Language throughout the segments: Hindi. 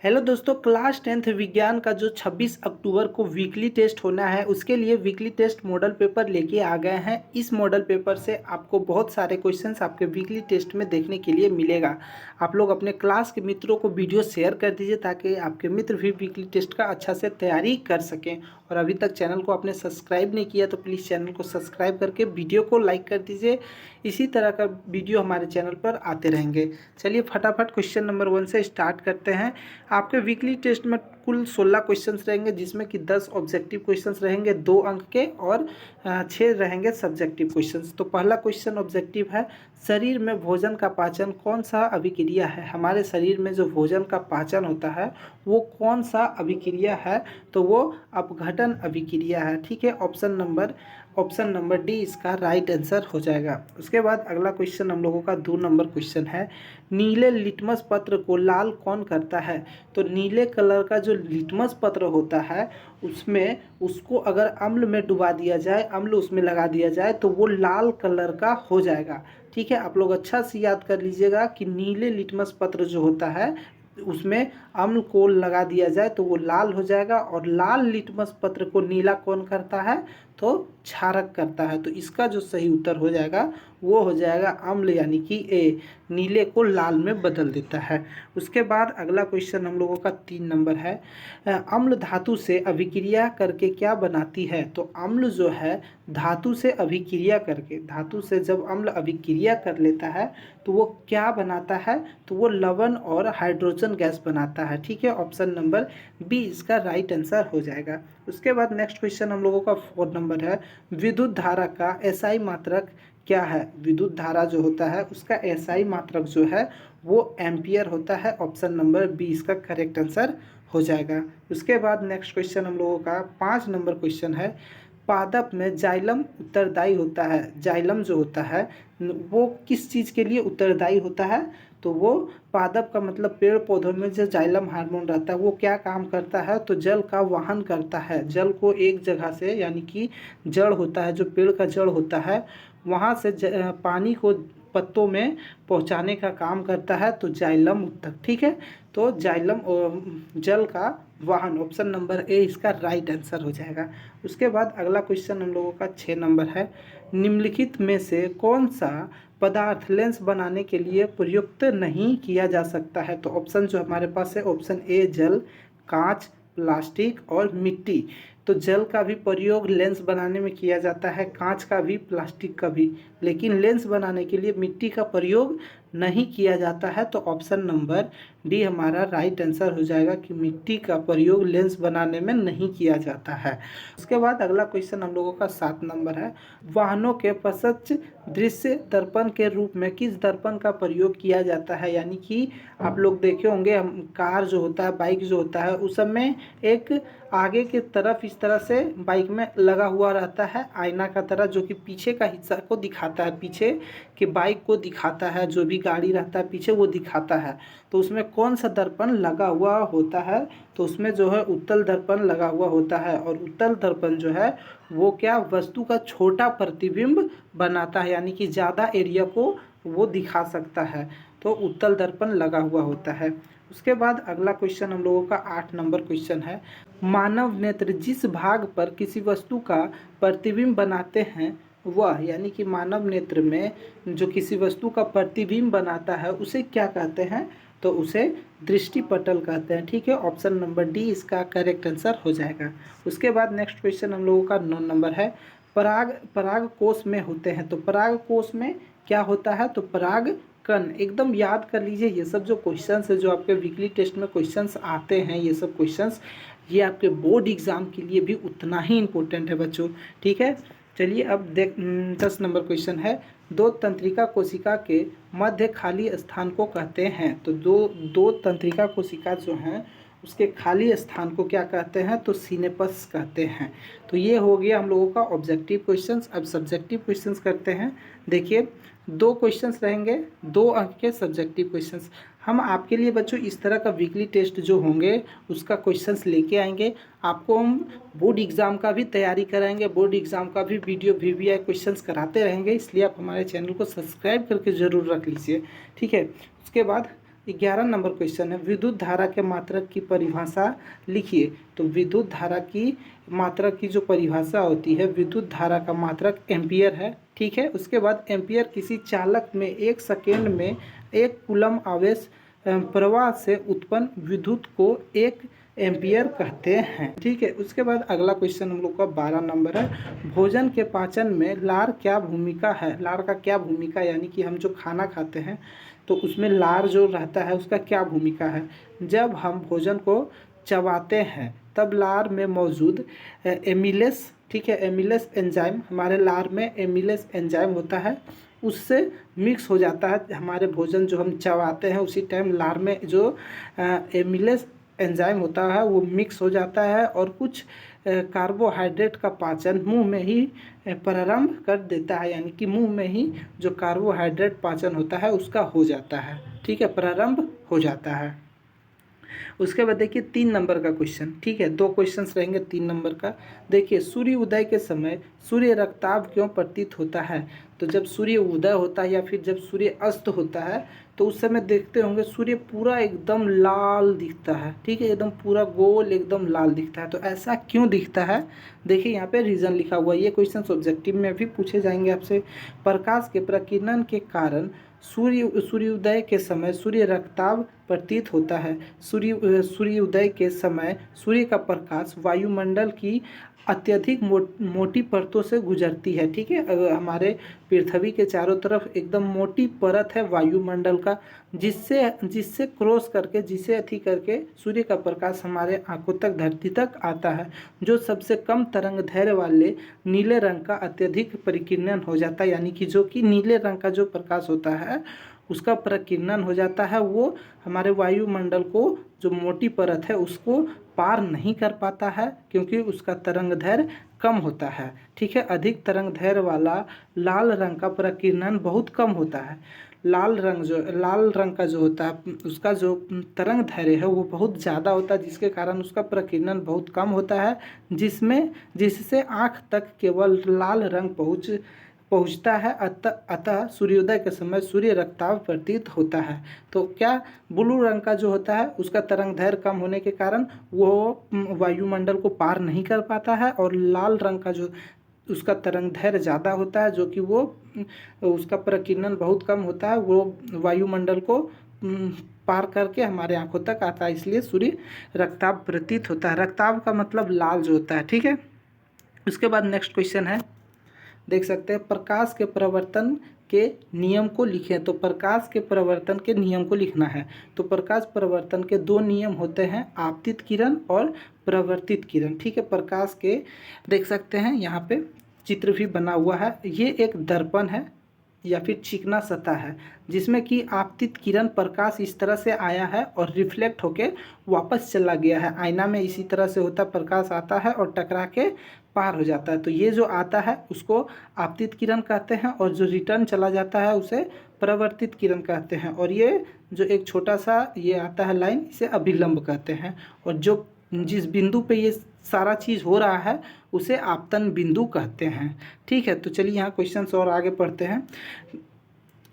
हेलो दोस्तों, क्लास 10th विज्ञान का जो 26 अक्टूबर को वीकली टेस्ट होना है उसके लिए वीकली टेस्ट मॉडल पेपर लेके आ गए हैं। इस मॉडल पेपर से आपको बहुत सारे क्वेश्चंस आपके वीकली टेस्ट में देखने के लिए मिलेगा। आप लोग अपने क्लास के मित्रों को वीडियो शेयर कर दीजिए ताकि आपके मित्र भी वीकली टेस्ट का अच्छा से तैयारी कर सकें। और अभी तक चैनल को आपने सब्सक्राइब नहीं किया तो प्लीज़ चैनल को सब्सक्राइब करके वीडियो को लाइक कर दीजिए। इसी तरह का वीडियो हमारे चैनल पर आते रहेंगे। चलिए फटाफट क्वेश्चन नंबर 1 से स्टार्ट करते हैं। आपके वीकली टेस्ट में कुल 16 क्वेश्चंस रहेंगे, जिसमें कि 10 ऑब्जेक्टिव क्वेश्चंस रहेंगे 2 अंक के और 6 रहेंगे सब्जेक्टिव क्वेश्चंस। तो पहला क्वेश्चन ऑब्जेक्टिव है, शरीर में भोजन का पाचन कौन सा अभिक्रिया है। हमारे शरीर में जो भोजन का पाचन होता है वो कौन सा अभिक्रिया है, तो वो अपघटन अभिक्रिया है। ठीक है, ऑप्शन नंबर डी इसका राइट आंसर हो जाएगा। उसके बाद अगला क्वेश्चन हम लोगों का 2 नंबर क्वेश्चन है, नीले लिटमस पत्र को लाल कौन करता है। तो नीले कलर का जो लिटमस पत्र होता है उसमें उसको अगर अम्ल में डुबा दिया जाए, अम्ल उसमें लगा दिया जाए तो वो लाल कलर का हो जाएगा। ठीक है, आप लोग अच्छा से याद कर लीजिएगा कि नीले लिटमस पत्र जो होता है उसमें अम्ल को लगा दिया जाए तो वो लाल हो जाएगा। और लाल लिटमस पत्र को नीला कौन करता है, तो क्षारक करता है। तो इसका जो सही उत्तर हो जाएगा वो हो जाएगा अम्ल, यानी कि ए, नीले को लाल में बदल देता है। उसके बाद अगला क्वेश्चन हम लोगों का 3 नंबर है, अम्ल धातु से अभिक्रिया करके क्या बनाती है। तो अम्ल जो है धातु से अभिक्रिया करके, धातु से जब अम्ल अभिक्रिया कर लेता है तो वो क्या बनाता है, तो वो लवण और हाइड्रोजन गैस बनाता है। ठीक है, ऑप्शन नंबर बी इसका राइट आंसर हो जाएगा। उसके बाद नेक्स्ट क्वेश्चन हम लोगों का 4 नंबर है, विद्युत धारा का एसआई मात्रक क्या है। विद्युत धारा जो होता है उसका एसआई मात्रक जो है वो एम्पियर होता है। ऑप्शन नंबर बी इसका करेक्ट आंसर हो जाएगा। उसके बाद नेक्स्ट क्वेश्चन हम लोगों का 5 नंबर क्वेश्चन है, पादप में जाइलम उत्तरदायी होता है। जाइलम जो होता है वो किस चीज़ के लिए उत्तरदायी होता है, तो वो पादप का मतलब पेड़ पौधों में जो जाइलम हार्मोन रहता है वो क्या काम करता है, तो जल का वहन करता है। जल को एक जगह से, यानी कि जड़ होता है, जो पेड़ का जड़ होता है वहाँ से पानी को पत्तों में पहुँचाने का काम करता है, तो जाइलम उत्तक। ठीक है, तो जाइलम जल का वाहन, ऑप्शन नंबर ए इसका राइट आंसर हो जाएगा। उसके बाद अगला क्वेश्चन हम लोगों का 6 नंबर है, निम्नलिखित में से कौन सा पदार्थ लेंस बनाने के लिए प्रयुक्त नहीं किया जा सकता है। तो ऑप्शन जो हमारे पास है, ऑप्शन ए जल, कांच, प्लास्टिक और मिट्टी। तो जल का भी प्रयोग लेंस बनाने में किया जाता है, कांच का भी, प्लास्टिक का भी, लेकिन लेंस बनाने के लिए मिट्टी का प्रयोग नहीं किया जाता है। तो ऑप्शन नंबर डी हमारा राइट आंसर हो जाएगा कि मिट्टी का प्रयोग लेंस बनाने में नहीं किया जाता है। उसके बाद अगला क्वेश्चन हम लोगों का 7 नंबर है, वाहनों के प्रत्यक्ष दृश्य दर्पण के रूप में किस दर्पण का प्रयोग किया जाता है। यानी कि आप लोग देखे होंगे, हम कार जो होता है, बाइक जो होता है, उस समय एक आगे की तरफ इस तरह से बाइक में लगा हुआ रहता है आईना का तरह, जो कि पीछे का हिस्सा को दिखाता है, पीछे के बाइक को दिखाता है, जो भी गाड़ी रहता है पीछे वो दिखाता है। तो उसमें कौन सा दर्पण लगा हुआ होता है, तो उसमें जो है उत्तल दर्पण लगा हुआ होता है। और उत्तल दर्पण जो है वो क्या, वस्तु का छोटा प्रतिबिंब बनाता है, यानी कि ज़्यादा एरिया को वो दिखा सकता है, तो उत्तल दर्पण लगा हुआ होता है। उसके बाद अगला क्वेश्चन हम लोगों का 8 नंबर क्वेश्चन है, मानव नेत्र जिस भाग पर किसी वस्तु का प्रतिबिंब बनाते हैं वह, यानी कि मानव नेत्र में जो किसी वस्तु का प्रतिबिंब बनाता है उसे क्या कहते हैं, तो उसे दृष्टिपटल कहते हैं। ठीक है, ऑप्शन नंबर डी इसका करेक्ट आंसर हो जाएगा। उसके बाद नेक्स्ट क्वेश्चन हम लोगों का 9 नंबर है, पराग कोष में होते हैं। तो पराग कोष में क्या होता है, तो पराग कण। एकदम याद कर लीजिए, ये सब जो क्वेश्चंस है जो आपके वीकली टेस्ट में क्वेश्चंस आते हैं, ये सब क्वेश्चंस ये आपके बोर्ड एग्जाम के लिए भी उतना ही इम्पोर्टेंट है बच्चों। ठीक है, चलिए अब 10 नंबर क्वेश्चन है, दो तंत्रिका कोशिका के मध्य खाली स्थान को कहते हैं। तो दो तंत्रिका कोशिका जो हैं उसके खाली स्थान को क्या कहते हैं, तो सिनेपस कहते हैं। तो ये हो गया हम लोगों का ऑब्जेक्टिव क्वेश्चंस। अब सब्जेक्टिव क्वेश्चंस करते हैं। देखिए 2 क्वेश्चंस रहेंगे, 2 अंक के सब्जेक्टिव क्वेश्चंस। हम आपके लिए बच्चों इस तरह का वीकली टेस्ट जो होंगे उसका क्वेश्चंस लेके आएंगे। आपको हम बोर्ड एग्ज़ाम का भी तैयारी कराएंगे, बोर्ड एग्ज़ाम का भी वीडियो VVI क्वेश्चंस कराते रहेंगे, इसलिए आप हमारे चैनल को सब्सक्राइब करके ज़रूर रख लीजिए। ठीक है, उसके बाद 11 नंबर क्वेश्चन है, विद्युत धारा के मात्रक की परिभाषा लिखिए। तो विद्युत धारा की मात्रक की जो परिभाषा होती है, विद्युत धारा का मात्रक एम्पियर है, ठीक है। उसके बाद एम्पियर किसी चालक में 1 सेकेंड में 1 कूलम आवेश प्रवाह से उत्पन्न विद्युत को 1 एम्पियर कहते हैं, ठीक है। उसके बाद अगला क्वेश्चन हम लोग का 12 नंबर है, भोजन के पाचन में लार क्या भूमिका है। लार का क्या भूमिका, यानी कि हम जो खाना खाते हैं तो उसमें लार जो रहता है उसका क्या भूमिका है। जब हम भोजन को चबाते हैं तब लार में मौजूद एमिलेस, ठीक है, एमिलेस एंजाइम, हमारे लार में एमिलेस एंजाइम होता है, उससे मिक्स हो जाता है हमारे भोजन जो हम चबाते हैं, उसी टाइम लार में जो एमिलेस एंजाइम होता है वो मिक्स हो जाता है और कुछ कार्बोहाइड्रेट का पाचन मुंह में ही प्रारंभ कर देता है, यानी कि मुंह में ही जो कार्बोहाइड्रेट पाचन होता है उसका हो जाता है, ठीक है, प्रारंभ हो जाता है। उसके बाद देखिए 3 नंबर का क्वेश्चन, ठीक है, 2 क्वेश्चंस रहेंगे 3 नंबर का। देखिए सूर्य उदय के समय सूर्य रक्ताभ क्यों प्रतीत होता है। तो जब सूर्य उदय होता है या फिर जब सूर्य अस्त होता है तो उस समय देखते होंगे सूर्य पूरा एकदम लाल दिखता है, ठीक है, एकदम पूरा गोल एकदम लाल दिखता है। तो ऐसा क्यों दिखता है, देखिए यहाँ पे रीज़न लिखा हुआ है। ये क्वेश्चन ऑब्जेक्टिव में भी पूछे जाएंगे आपसे। प्रकाश के प्रकीर्णन के कारण सूर्योदय के समय सूर्य रक्ताभ प्रतीत होता है। सूर्योदय के समय सूर्य का प्रकाश वायुमंडल की अत्यधिक मोटी परतों से गुजरती है, ठीक है। हमारे पृथ्वी के चारों तरफ एकदम मोटी परत है वायुमंडल का, जिससे जिससे क्रॉस करके, जिसे अथी करके सूर्य का प्रकाश हमारे आंखों तक, धरती तक आता है, जो सबसे कम तरंग दैर्घ्य वाले नीले रंग का अत्यधिक परिकिरणन हो जाता है, यानी कि जो कि नीले रंग का जो प्रकाश होता है उसका प्रकीर्णन हो जाता है, वो हमारे वायुमंडल को जो मोटी परत है उसको पार नहीं कर पाता है, क्योंकि उसका तरंग दैर्घ्य कम होता है, ठीक है। अधिक तरंग दैर्घ्य वाला लाल रंग का प्रकीर्णन बहुत कम होता है। लाल रंग का जो होता है उसका जो तरंग दैर्घ्य है वो बहुत ज़्यादा होता है, जिसके कारण उसका प्रकीर्णन बहुत कम होता है, जिससे आँख तक केवल लाल रंग पहुँचता है। अतः सूर्योदय के समय सूर्य रक्ताभ प्रतीत होता है। तो क्या ब्लू रंग का जो होता है उसका तरंग दैर्घ्य कम होने के कारण वो वायुमंडल को पार नहीं कर पाता है, और लाल रंग का जो उसका तरंग दैर्घ्य ज़्यादा होता है, जो कि वो उसका प्रकीर्णन बहुत कम होता है, वो वायुमंडल को पार करके हमारे आंखों तक आता है, इसलिए सूर्य रक्ताभ प्रतीत होता है। रक्ताभ का मतलब लाल जो होता है, ठीक है। उसके बाद नेक्स्ट क्वेश्चन है, देख सकते हैं, प्रकाश के प्रवर्तन के नियम को लिखें। तो प्रकाश के प्रवर्तन के नियम को लिखना है। तो प्रकाश प्रवर्तन के 2 नियम होते हैं, आपतित किरण और प्रवर्तित किरण, ठीक है। प्रकाश के देख सकते हैं यहाँ पे चित्र भी बना हुआ है। ये एक दर्पण है या फिर चिकना सतह है, जिसमें कि आपतित किरण प्रकाश इस तरह से आया है और रिफ्लेक्ट होके वापस चला गया है। आईना में इसी तरह से होता है, प्रकाश आता है और टकरा के पार हो जाता है। तो ये जो आता है उसको आपतित किरण कहते हैं, और जो रिटर्न चला जाता है उसे प्रवर्तित किरण कहते हैं। और ये जो एक छोटा सा ये आता है लाइन, इसे अभिलंब कहते हैं। और जो जिस बिंदु पे ये सारा चीज़ हो रहा है उसे आपतन बिंदु कहते हैं, ठीक है। तो चलिए यहाँ क्वेश्चंस और आगे पढ़ते हैं।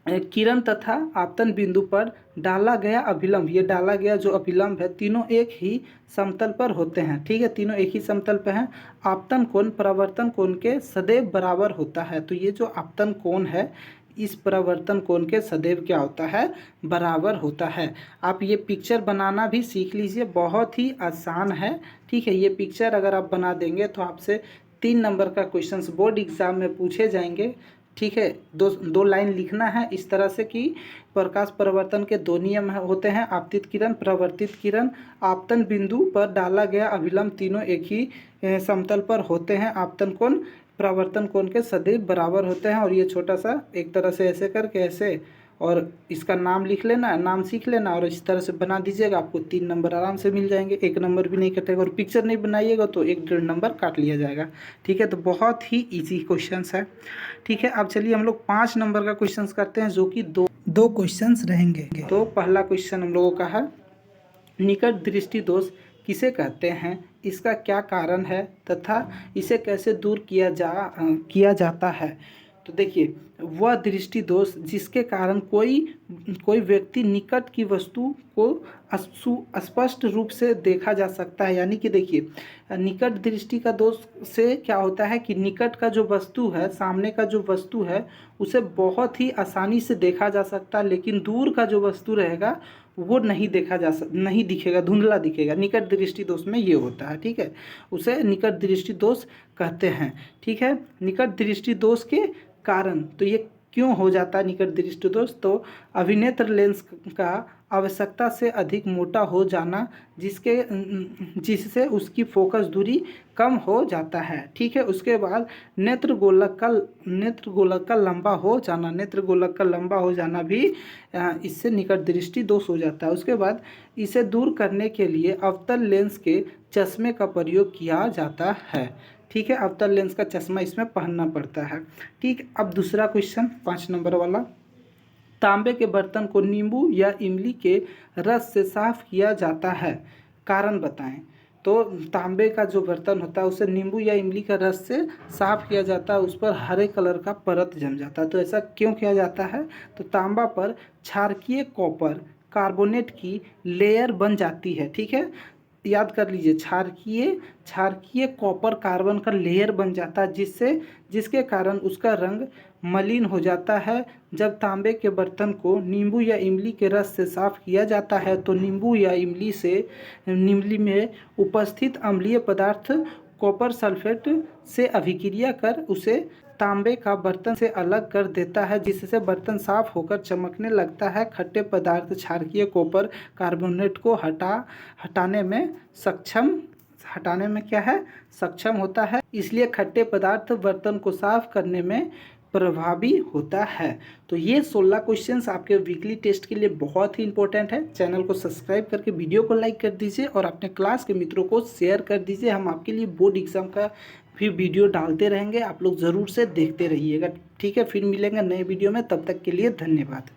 किरण तथा आपतन बिंदु पर डाला गया अभिलंब, ये डाला गया जो अभिलंब है तीनों एक ही समतल पर होते हैं, ठीक है, तीनों एक ही समतल पर हैं। आपतन कोण परावर्तन कोण के सदैव बराबर होता है। तो ये जो आपतन कोण है इस परावर्तन कोण के सदैव क्या होता है, बराबर होता है। आप ये पिक्चर बनाना भी सीख लीजिए, बहुत ही आसान है, ठीक है। ये पिक्चर अगर आप बना देंगे तो आपसे 3 नंबर का क्वेश्चंस बोर्ड एग्जाम में पूछे जाएंगे, ठीक है। दो लाइन लिखना है इस तरह से कि प्रकाश परावर्तन के 2 नियम होते हैं, आपतित किरण, प्रवर्तित किरण। आपतन बिंदु पर डाला गया अभिलंब तीनों एक ही समतल पर होते हैं। आपतन कोण परावर्तन कोण के सदैव बराबर होते हैं। और ये छोटा सा एक तरह से ऐसे करके ऐसे, और इसका नाम लिख लेना, नाम सीख लेना, और इस तरह से बना दीजिएगा, आपको 3 नंबर आराम से मिल जाएंगे, 1 नंबर भी नहीं कटेगा। और पिक्चर नहीं बनाइएगा तो 1-1.5 नंबर काट लिया जाएगा, ठीक है। तो बहुत ही ईजी क्वेश्चंस है, ठीक है। अब चलिए हम लोग 5 नंबर का क्वेश्चंस करते हैं, जो कि दो क्वेश्चंस रहेंगे। तो पहला क्वेश्चन हम लोगों का है, निकट दृष्टि दोष किसे कहते हैं, इसका क्या कारण है तथा इसे कैसे दूर किया जाता है। तो देखिए, वह दृष्टि दोष जिसके कारण कोई व्यक्ति निकट की वस्तु को स्पष्ट रूप से देखा जा सकता है। यानी कि देखिए, निकट दृष्टि का दोष से क्या होता है कि निकट का जो वस्तु है, सामने का जो वस्तु है, उसे बहुत ही आसानी से देखा जा सकता है, लेकिन दूर का जो वस्तु रहेगा वो नहीं नहीं दिखेगा, धुंधला दिखेगा। निकट दृष्टि दोष में ये होता है, ठीक है। उसे निकट दृष्टि दोष कहते हैं, ठीक है। निकट दृष्टि दोष के कारण, तो ये क्यों हो जाता है निकट दृष्टि दोष? तो अभिनेत्र लेंस का आवश्यकता से अधिक मोटा हो जाना, जिससे उसकी फोकस दूरी कम हो जाता है, ठीक है। उसके बाद नेत्र गोलक का लंबा हो जाना, नेत्र गोलक का लंबा हो जाना भी इससे निकट दृष्टि दोष हो जाता है। उसके बाद इसे दूर करने के लिए अवतल लेंस के चश्मे का प्रयोग किया जाता है, ठीक है। अवतल लेंस का चश्मा इसमें पहनना पड़ता है, ठीक। अब दूसरा क्वेश्चन 5 नंबर वाला, तांबे के बर्तन को नींबू या इमली के रस से साफ किया जाता है, कारण बताएं। तो तांबे का जो बर्तन होता है उसे नींबू या इमली का रस से साफ किया जाता है, उस पर हरे कलर का परत जम जाता है। तो ऐसा क्यों किया जाता है? तो तांबा पर क्षारकीय कॉपर कार्बोनेट की लेयर बन जाती है, ठीक है। याद कर लीजिए, क्षारकीय कॉपर कार्बन का लेयर बन जाता है, जिसके कारण उसका रंग मलिन हो जाता है। जब तांबे के बर्तन को नींबू या इमली के रस से साफ किया जाता है तो नींबू या इमली में उपस्थित अम्लीय पदार्थ कॉपर सल्फेट से अभिक्रिया कर उसे तांबे का बर्तन से अलग कर देता है, जिससे बर्तन साफ होकर चमकने लगता है। खट्टे पदार्थ क्षारकीय कॉपर कार्बोनेट को हटाने में क्या है, सक्षम होता है। इसलिए खट्टे पदार्थ बर्तन को साफ करने में प्रभावी होता है। तो ये 16 क्वेश्चंस आपके वीकली टेस्ट के लिए बहुत ही इंपॉर्टेंट है। चैनल को सब्सक्राइब करके वीडियो को लाइक कर दीजिए और अपने क्लास के मित्रों को शेयर कर दीजिए। हम आपके लिए बोर्ड एग्जाम का भी वीडियो डालते रहेंगे, आप लोग ज़रूर से देखते रहिएगा, ठीक है। फिर मिलेंगे नए वीडियो में, तब तक के लिए धन्यवाद।